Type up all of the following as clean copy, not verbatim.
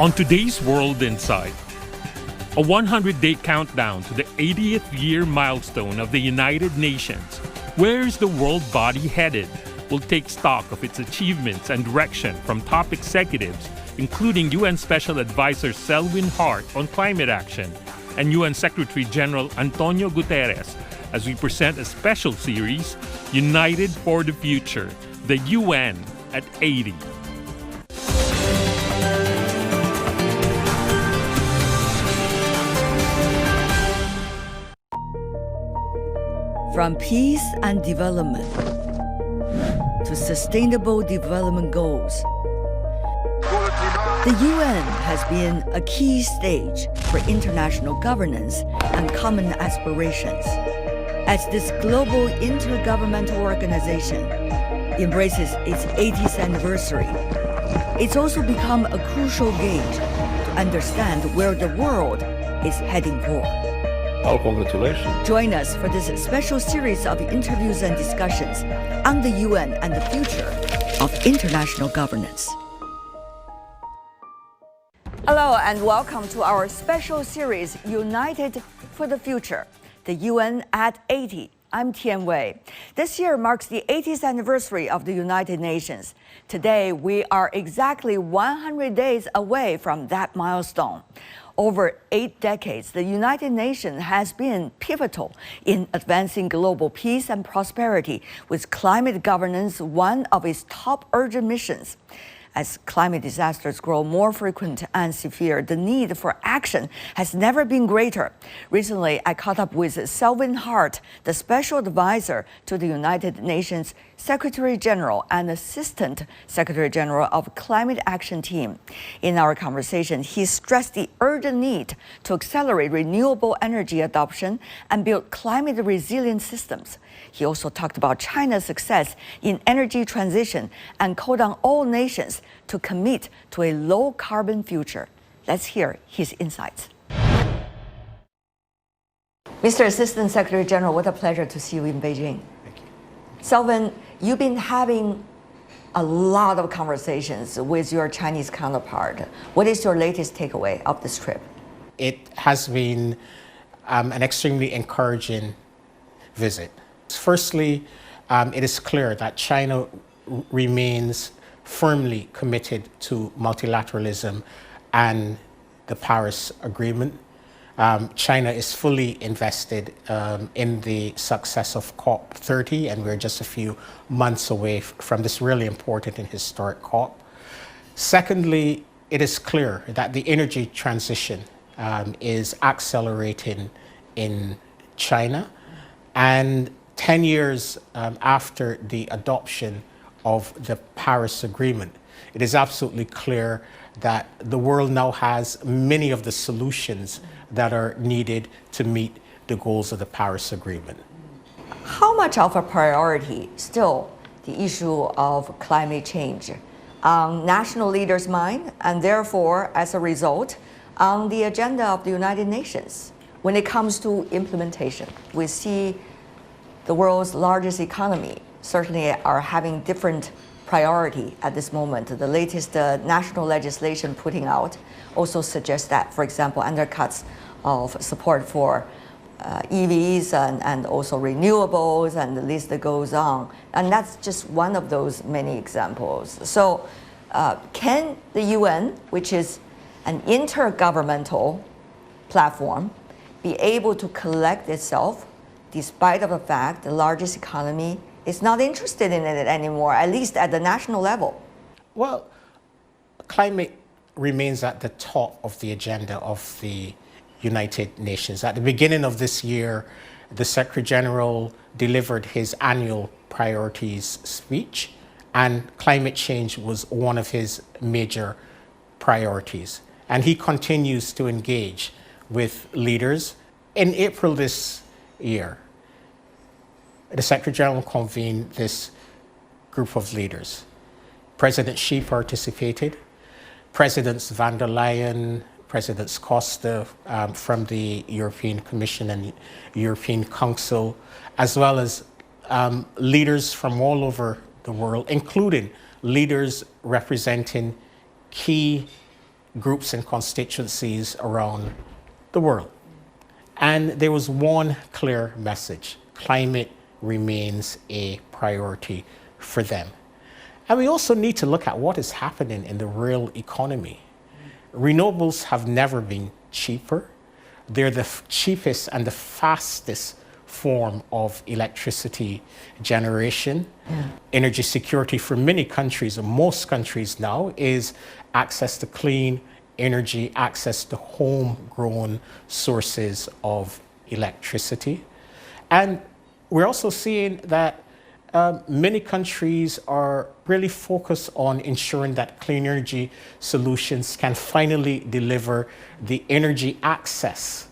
On today's World Insight, a 100-day countdown to the 80th year milestone of the United Nations. Where is the world body headed? We'll take stock of its achievements and direction from top executives, including UN Special Advisor Selwyn Hart on climate action and UN Secretary General Antonio Guterres, as we present a special series, United for the Future, the UN at 80. From peace and development to sustainable development goals, the UN has been a key stage for international governance and common aspirations. As this global intergovernmental organization embraces its 80th anniversary, it's also become a crucial gauge to understand where the world is heading for. Oh, congratulations. Join us for this special series of interviews and discussions on the UN and the future of international governance. Hello and welcome to our special series, United for the Future, the UN at 80. I'm Tian Wei. This year marks the 80th anniversary of the United Nations. Today, we are exactly 100 days away from that milestone. Over 8 decades, the United Nations has been pivotal in advancing global peace and prosperity, with climate governance one of its top urgent missions. As climate disasters grow more frequent and severe, the need for action has never been greater. Recently, I caught up with Selwyn Hart, the Special Advisor to the United Nations Secretary General and Assistant Secretary General of Climate Action Team. In our conversation, he stressed the urgent need to accelerate renewable energy adoption and build climate-resilient systems. He also talked about China's success in energy transition and called on all nations to commit to a low-carbon future. Let's hear his insights. Mr. Assistant Secretary General, what a pleasure to see you in Beijing. Thank you. Selwyn, you've been having a lot of conversations with your Chinese counterpart. What is your latest takeaway of this trip? It has been an extremely encouraging visit. Firstly, it is clear that China remains firmly committed to multilateralism and the Paris Agreement. China is fully invested in the success of COP30, and we're just a few months away from this really important and historic COP. Secondly, it is clear that the energy transition is accelerating in China, and 10 years after the adoption of the Paris Agreement, it is absolutely clear that the world now has many of the solutions that are needed to meet the goals of the Paris Agreement. How much of a priority still the issue of climate change on national leaders' mind, and therefore, as a result, on the agenda of the United Nations? When it comes to implementation, we see the world's largest economy certainly are having different priority at this moment. The latest national legislation putting out also suggests that, for example, undercuts of support for EVs and also renewables, and the list goes on. And that's just one of those many examples. So can the UN, which is an intergovernmental platform, be able to collect itself despite of the fact the largest economy is not interested in it anymore, at least at the national level? Well, climate remains at the top of the agenda of the United Nations. At the beginning of this year, the Secretary General delivered his annual priorities speech, and climate change was one of his major priorities. And he continues to engage with leaders. In April this year, the Secretary General convened this group of leaders. President Xi participated, Presidents van der Leyen, Presidents Costa from the European Commission and European Council, as well as leaders from all over the world, including leaders representing key groups and constituencies around the world. And there was one clear message: climate remains a priority for them. And we also need to look at what is happening in the real economy. Renewables have never been cheaper. They're the cheapest and the fastest form of electricity generation. Energy security for many countries, or most countries now, is access to clean energy, access to homegrown sources of electricity. And we're also seeing that many countries are really focused on ensuring that clean energy solutions can finally deliver the energy access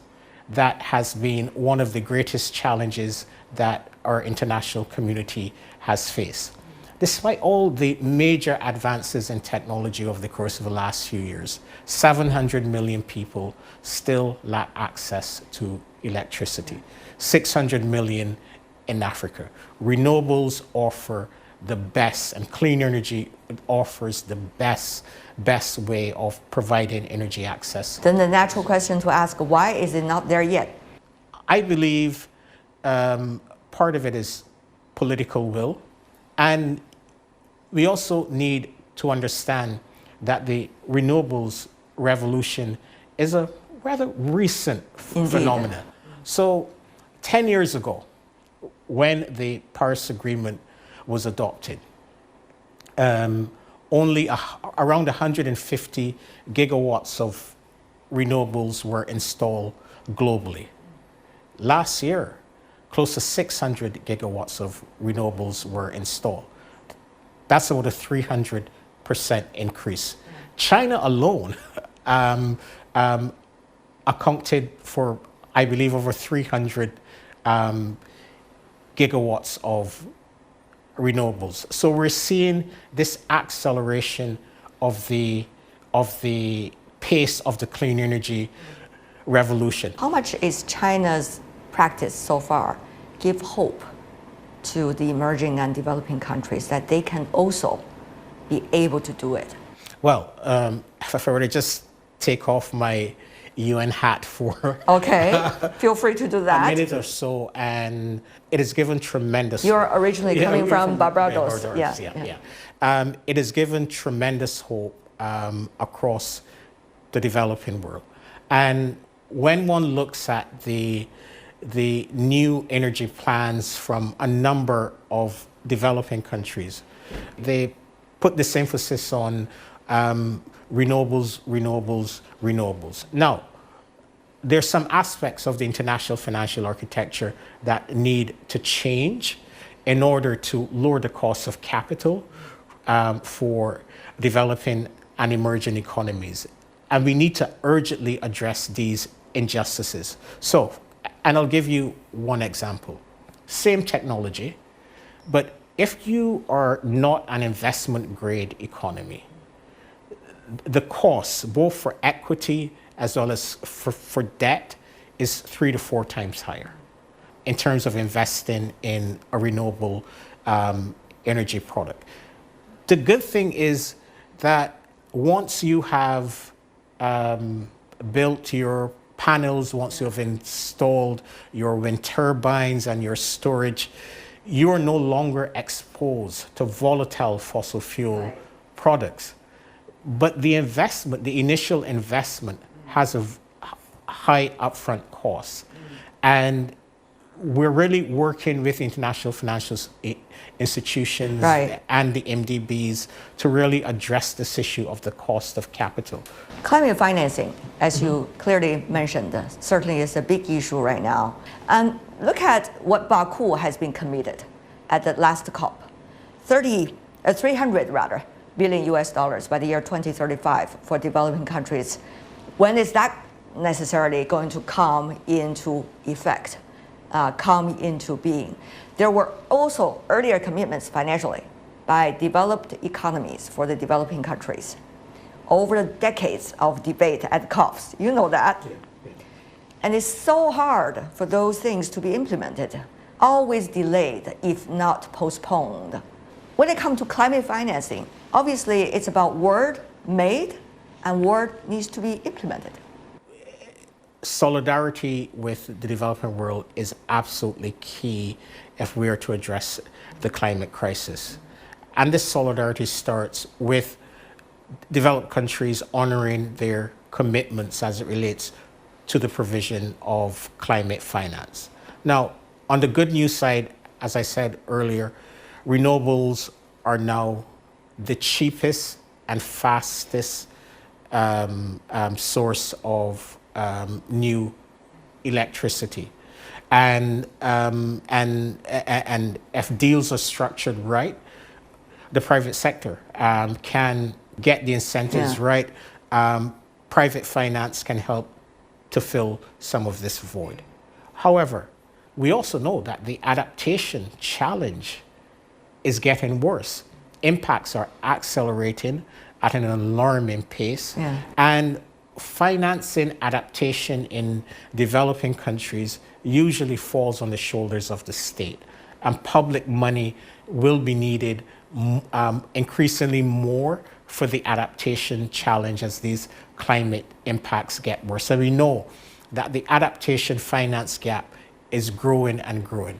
that has been one of the greatest challenges that our international community has faced. Despite all the major advances in technology over the course of the last few years, 700 million people still lack access to electricity, 600 million in Africa. Renewables offer the best, and clean energy offers the best way of providing energy access. Then the natural question to ask, why is it not there yet? I believe part of it is political will, and we also need to understand that the renewables revolution is a rather recent phenomenon. So 10 years ago, when the Paris Agreement was adopted, only around 150 gigawatts of renewables were installed globally. Last year, close to 600 gigawatts of renewables were installed. That's about a 300% increase. China alone accounted for, I believe, over 300 gigawatts of renewables. So we're seeing this acceleration of the pace of the clean energy revolution. How much is China's practice so far give hope to the emerging and developing countries that they can also be able to do it? Well, if I were to just take off my UN hat for okay, feel free to do that. a minute or so, and it has given tremendous. You're originally coming from Barbados. Yeah. It has given tremendous hope across the developing world, and when one looks at the new energy plans from a number of developing countries, they put this emphasis on renewables, renewables, renewables. Now, there's some aspects of the international financial architecture that need to change in order to lower the cost of capital for developing and emerging economies. And we need to urgently address these injustices. So, and I'll give you one example. Same technology, but if you are not an investment grade economy, the cost, both for equity as well as for debt, is 3 to 4 times higher in terms of investing in a renewable energy product. The good thing is that once you have built your panels, once you have installed your wind turbines and your storage, you are no longer exposed to volatile fossil fuel products. But the investment, the initial investment, has a high upfront cost. And we're really working with international financial institutions and the MDBs to really address this issue of the cost of capital. Climate financing, as you clearly mentioned, certainly is a big issue right now. And look at what Baku has been committed at the last COP, 300 billion US dollars by the year 2035 for developing countries. When is that necessarily going to come into effect, come into being? There were also earlier commitments financially by developed economies for the developing countries. Over the decades of debate at COPs, you know that. And it's so hard for those things to be implemented, always delayed, if not postponed. When it comes to climate financing, obviously it's about word made and what needs to be implemented? Solidarity with the developing world is absolutely key if we are to address the climate crisis. And this solidarity starts with developed countries honoring their commitments as it relates to the provision of climate finance. Now, on the good news side, as I said earlier, renewables are now the cheapest and fastest source of new electricity. And if deals are structured right, the private sector can get the incentives right. Private finance can help to fill some of this void. However, we also know that the adaptation challenge is getting worse. Impacts are accelerating at an alarming pace. And financing adaptation in developing countries usually falls on the shoulders of the state. And public money will be needed increasingly more for the adaptation challenge as these climate impacts get worse. So we know that the adaptation finance gap is growing and growing.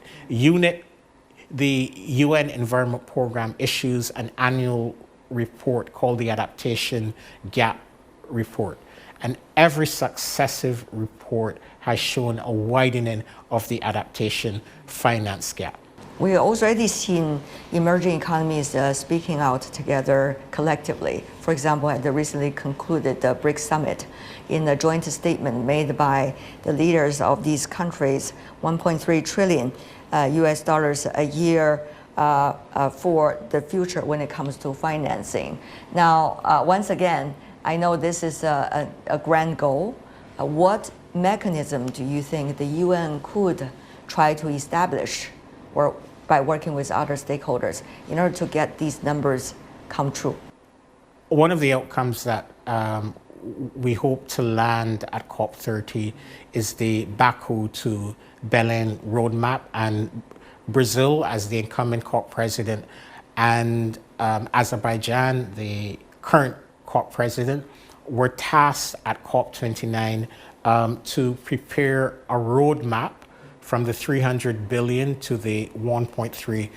The UN Environment Programme issues an annual report called the Adaptation Gap Report. And every successive report has shown a widening of the adaptation finance gap. We already seen emerging economies speaking out together collectively. For example, at the recently concluded BRICS summit, in a joint statement made by the leaders of these countries, 1.3 trillion US dollars a year for the future when it comes to financing. Now, once again, I know this is a grand goal. What mechanism do you think the UN could try to establish, or by working with other stakeholders, in order to get these numbers come true? One of the outcomes that we hope to land at COP30 is the Baku to Belém roadmap, and Brazil, as the incumbent COP president, and Azerbaijan, the current COP president, were tasked at COP29 to prepare a roadmap from the 300 billion to the 1.3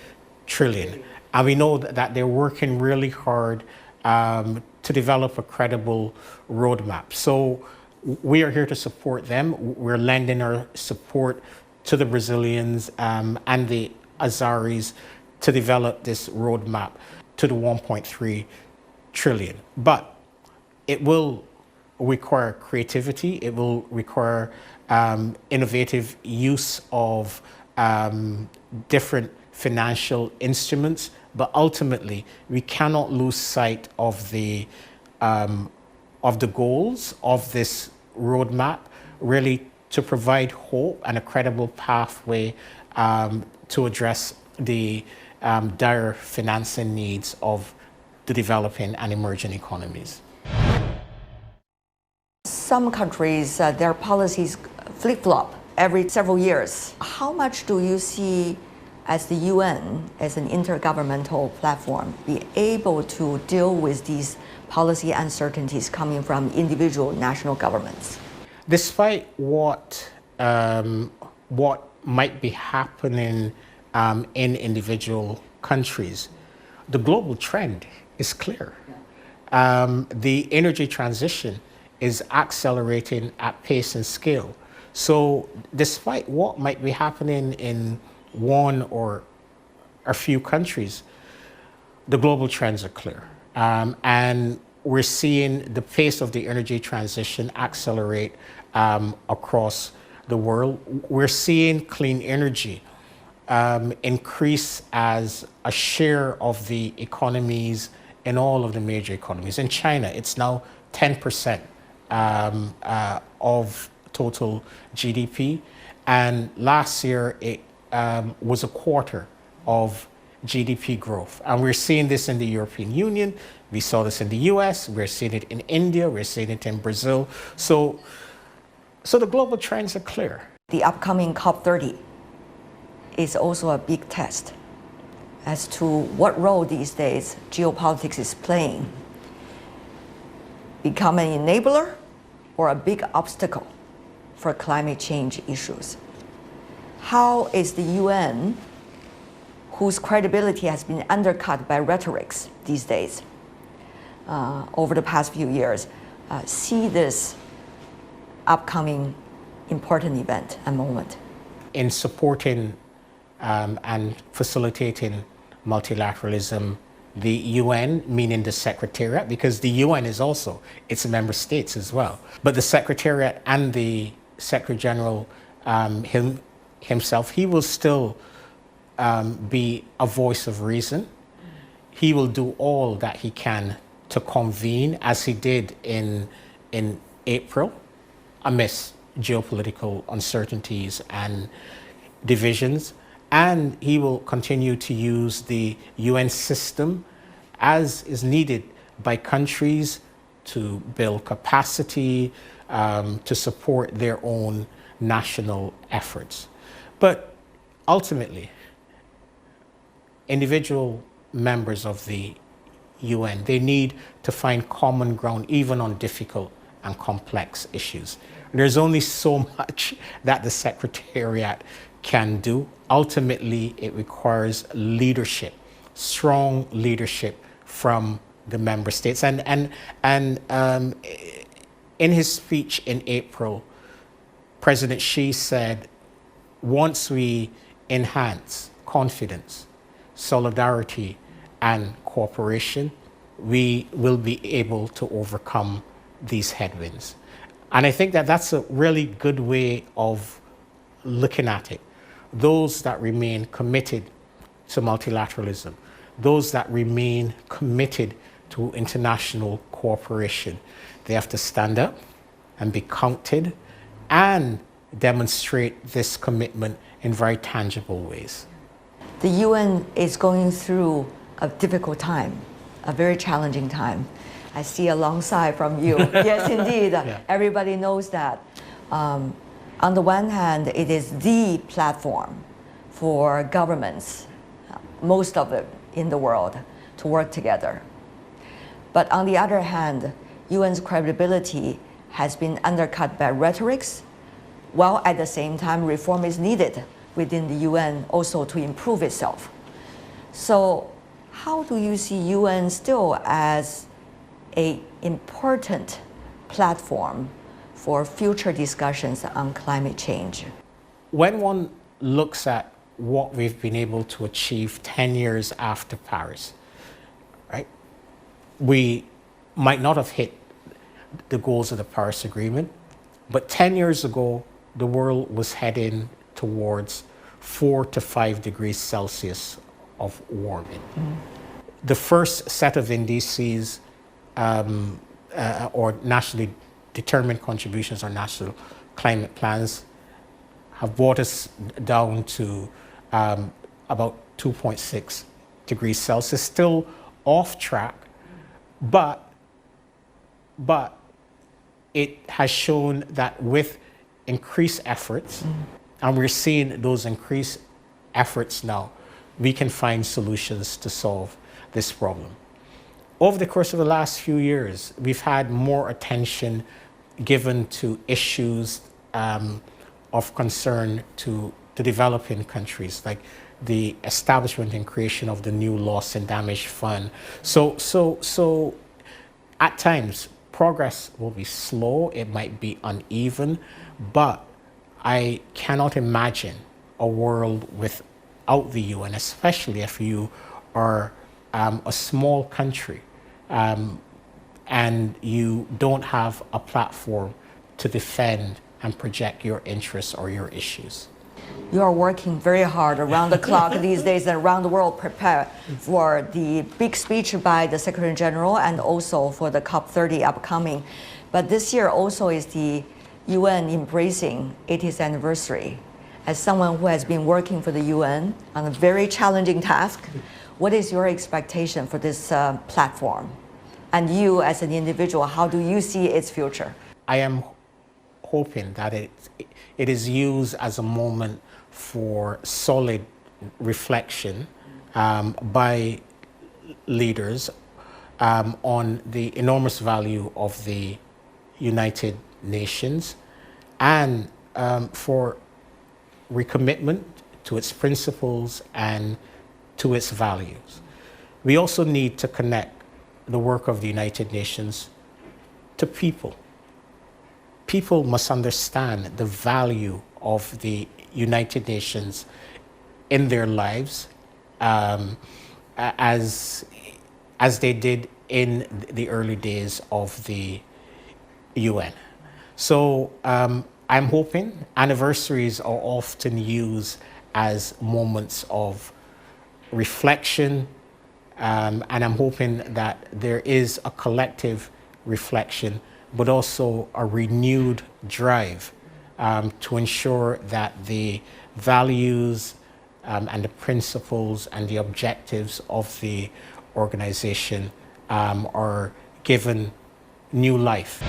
trillion. And we know that they're working really hard to develop a credible roadmap. So we are here to support them. We're lending our support to the Brazilians and the Azaris to develop this roadmap to the 1.3 trillion. But it will require creativity. It will require innovative use of different financial instruments, but ultimately we cannot lose sight of the goals of this roadmap, really to provide hope and a credible pathway to address the dire financing needs of the developing and emerging economies. Some countries, their policies flip-flop every several years. How much do you see as the UN, as an intergovernmental platform, be able to deal with these policy uncertainties coming from individual national governments? Despite what might be happening in individual countries, the global trend is clear. The energy transition is accelerating at pace and scale. So despite what might be happening in one or a few countries, the global trends are clear. And we're seeing the pace of the energy transition accelerate across the world. We're seeing clean energy increase as a share of the economies in all of the major economies. In China, it's now 10% of total GDP. And last year, it was a quarter of GDP growth. And we're seeing this in the European Union. We saw this in the US. We're seeing it in India. We're seeing it in Brazil. So the global trends are clear. The upcoming COP30 is also a big test as to what role these days geopolitics is playing. become an enabler or a big obstacle for climate change issues? How is the UN, whose credibility has been undercut by rhetorics these days, over the past few years, see this upcoming important event and moment? In supporting and facilitating multilateralism, the UN, meaning the Secretariat, because the UN is also its member states as well, but the Secretariat and the Secretary General himself, he will still be a voice of reason. He will do all that he can to convene, as he did in April, amidst geopolitical uncertainties and divisions. And he will continue to use the UN system as is needed by countries to build capacity, to support their own national efforts. But ultimately, individual members of the UN, they need to find common ground even on difficult and complex issues. There's only so much that the Secretariat can do. Ultimately, it requires leadership, strong leadership from the member states. And in his speech in April, President Xi said, once we enhance confidence, solidarity, and cooperation, we will be able to overcome these headwinds. And I think that that's a really good way of looking at it. Those that remain committed to multilateralism, those that remain committed to international cooperation, they have to stand up and be counted and demonstrate this commitment in very tangible ways. The UN is going through a difficult time, a very challenging time. I see alongside from you. Yes, indeed. Yeah. Everybody knows that. On the one hand, it is the platform for governments, most of it in the world, to work together. But on the other hand, UN's credibility has been undercut by rhetorics, while at the same time reform is needed within the UN also to improve itself. So how do you see UN still as an important platform for future discussions on climate change? When one looks at what we've been able to achieve 10 years after Paris, right? We might not have hit the goals of the Paris Agreement, but 10 years ago, the world was heading towards 4 to 5 degrees Celsius of warming. The first set of indices or nationally determined contributions or national climate plans have brought us down to about 2.6 degrees Celsius, still off track, but it has shown that with increased efforts, and we're seeing those increased efforts now, we can find solutions to solve this problem. Over the course of the last few years, we've had more attention given to issues of concern to developing countries, like the establishment and creation of the new loss and damage fund. So at times, progress will be slow, it might be uneven, but I cannot imagine a world without the UN, especially if you are a small country and you don't have a platform to defend and project your interests or your issues. You are working very hard around the clock these days and around the world prepare for the big speech by the Secretary General and also for the COP30 upcoming. But this year also is the UN embracing 80th anniversary. As someone who has been working for the UN on a very challenging task, what is your expectation for this platform? And you as an individual, how do you see its future? I am hoping that it is used as a moment for solid reflection by leaders on the enormous value of the United Nations and for recommitment to its principles and to its values. We also need to connect the work of the United Nations to people. People must understand the value of the United Nations in their lives as they did in the early days of the UN. So I'm hoping anniversaries are often used as moments of reflection, and I'm hoping that there is a collective reflection, but also a renewed drive to ensure that the values and the principles and the objectives of the organization are given new life.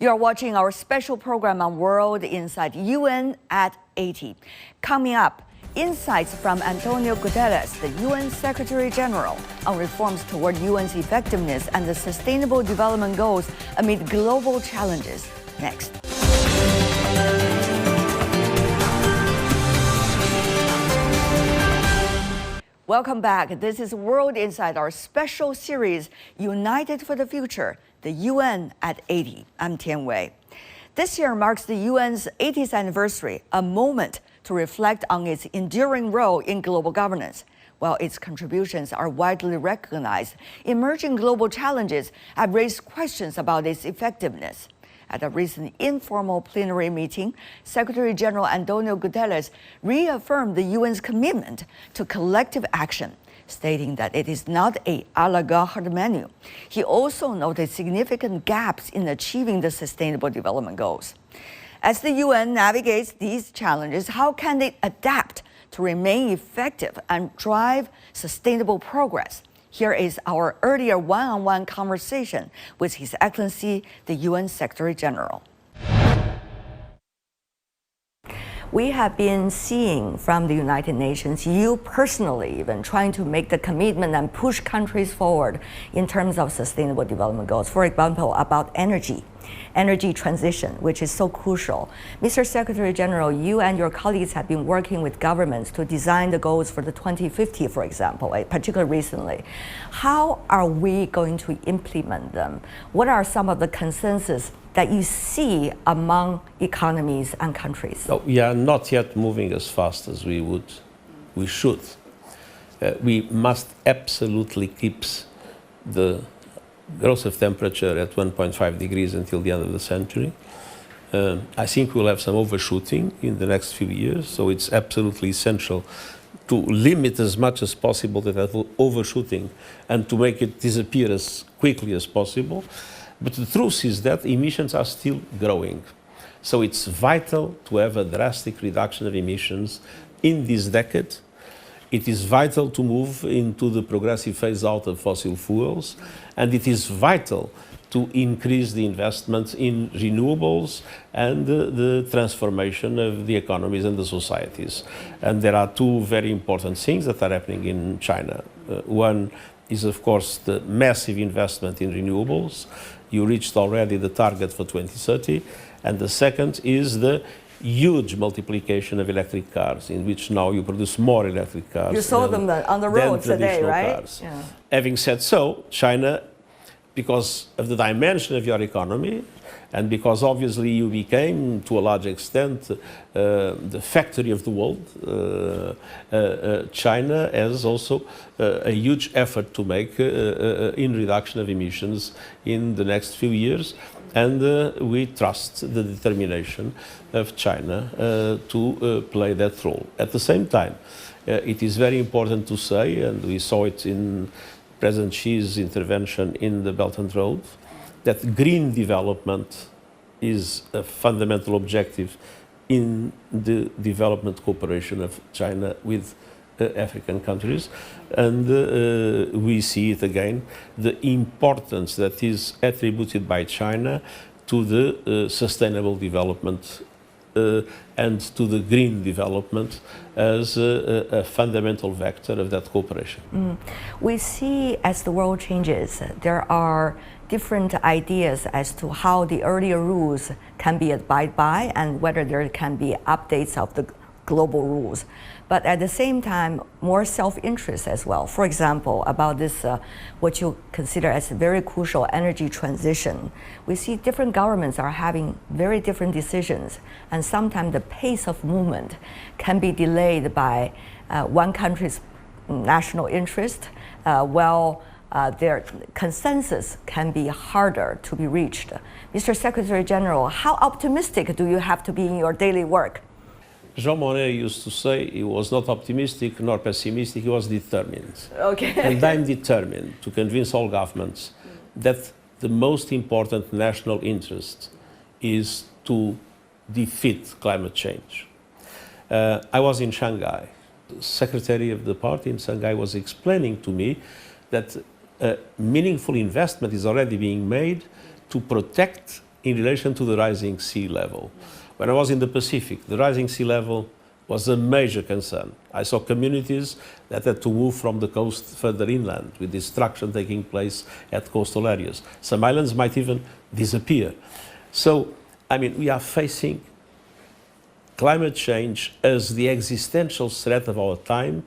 You are watching our special program on World Inside UN at 80. Coming up, insights from Antonio Guterres, the UN Secretary General, on reforms toward UN's effectiveness and the Sustainable Development Goals amid global challenges. Next. Welcome back. This is World Inside, our special series, United for the Future, the UN at 80. I'm Tian Wei. This year marks the UN's 80th anniversary, a moment to reflect on its enduring role in global governance. While its contributions are widely recognized, emerging global challenges have raised questions about its effectiveness. At a recent informal plenary meeting, Secretary General Antonio Guterres reaffirmed the UN's commitment to collective action, stating that it is not a la carte menu. He also noted significant gaps in achieving the Sustainable Development Goals. As the UN navigates these challenges, how can it adapt to remain effective and drive sustainable progress? Here is our earlier one-on-one conversation with His Excellency, the UN Secretary General. We have been seeing from the United Nations, you personally even trying to make the commitment and push countries forward in terms of sustainable development goals. For example, about energy transition, which is so crucial. Mr. Secretary General, you and your colleagues have been working with governments to design the goals for the 2050, for example, particularly recently. How are we going to implement them? What are some of the consensus that you see among economies and countries? No, we are not yet moving as fast as we should. We must absolutely keep the growth of temperature at 1.5 degrees until the end of the century. I think we'll have some overshooting in the next few years, so it's absolutely essential to limit as much as possible that overshooting and to make it disappear as quickly as possible. But the truth is that emissions are still growing. So it's vital to have a drastic reduction of emissions in this decade. It is vital to move into the progressive phase out of fossil fuels, and it is vital to increase the investments in renewables and the transformation of the economies and the societies. And there are two very important things that are happening in China. One is, of course, the massive investment in renewables. You reached already the target for 2030. And the second is the huge multiplication of electric cars, in which now you produce more electric cars. You saw them on the road today, right? Cars. Yeah. Having said so, China, because of the dimension of your economy, and because obviously you became, to a large extent, the factory of the world, China has also a huge effort to make in reduction of emissions in the next few years. And we trust the determination of China to play that role. At the same time, it is very important to say, and we saw it in President Xi's intervention in the Belt and Road, that green development is a fundamental objective in the development cooperation of China with African countries. And we see it again, the importance that is attributed by China to the sustainable development and to the green development as a fundamental vector of that cooperation. We see as the world changes, there are different ideas as to how the earlier rules can be abided by and whether there can be updates of the global rules. But at the same time, more self-interest as well. For example, about this, what you consider as a very crucial energy transition. We see different governments are having very different decisions, and sometimes the pace of movement can be delayed by one country's national interest, while their consensus can be harder to be reached. Mr. Secretary General, how optimistic do you have to be in your daily work? Jean Monnet used to say he was not optimistic nor pessimistic, he was determined. Okay. And I'm determined to convince all governments that the most important national interest is to defeat climate change. I was in Shanghai. The secretary of the party in Shanghai was explaining to me that meaningful investment is already being made to protect in relation to the rising sea level. When I was in the Pacific, the rising sea level was a major concern. I saw communities that had to move from the coast further inland, with destruction taking place at coastal areas. Some islands might even disappear. So, I mean, we are facing climate change as the existential threat of our time,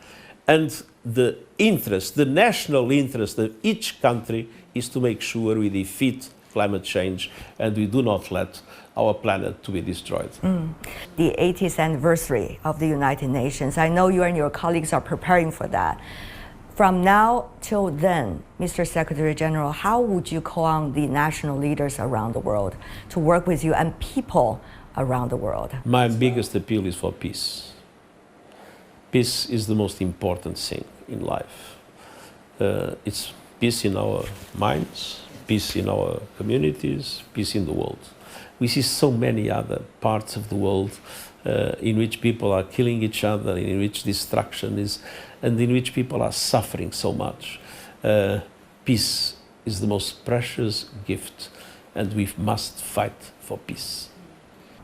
and the interest, the national interest of each country is to make sure we defeat climate change and we do not let our planet to be destroyed. The 80th anniversary of the United Nations, I know you and your colleagues are preparing for that. From now till then, Mr. Secretary General, how would you call on the national leaders around the world to work with you and people around the world? My biggest appeal is for peace. Peace is the most important thing in life. It's peace in our minds, peace in our communities, peace in the world. We see so many other parts of the world in which people are killing each other, in which destruction is, and in which people are suffering so much. Peace is the most precious gift, and we must fight for peace.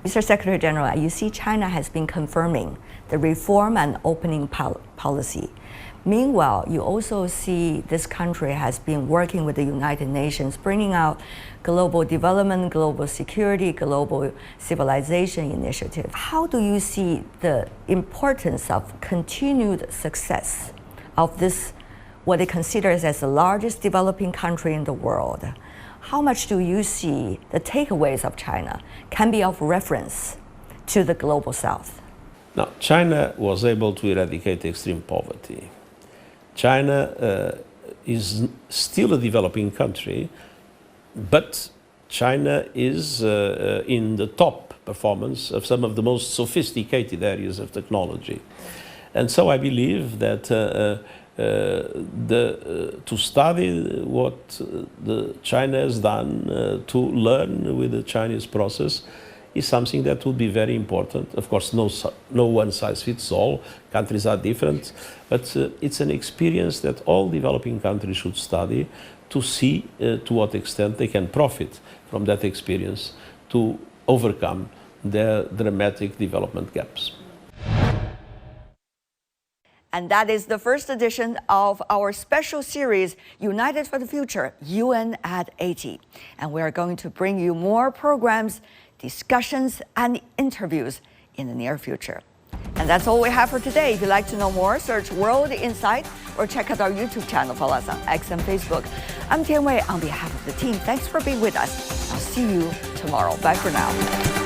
Mr. Secretary General, you see China has been confirming the reform and opening policy. Meanwhile, you also see this country has been working with the United Nations, bringing out global development, global security, global civilization initiative. How do you see the importance of continued success of this, what it considers as the largest developing country in the world? How much do you see the takeaways of China can be of reference to the global South? Now, China was able to eradicate extreme poverty. China is still a developing country, but China is in the top performance of some of the most sophisticated areas of technology. And so I believe that to study what China has done, to learn with the Chinese process, is something that will be very important. Of course, no one size fits all. Countries are different, but it's an experience that all developing countries should study to see to what extent they can profit from that experience to overcome their dramatic development gaps. And that is the first edition of our special series, United for the Future, UN at 80. And we are going to bring you more programs, discussions, and interviews in the near future. And that's all we have for today. If you'd like to know more, search World Insight or check out our YouTube channel. Follow us on X and Facebook. I'm Tian Wei on behalf of the team. Thanks for being with us. I'll see you tomorrow. Bye for now.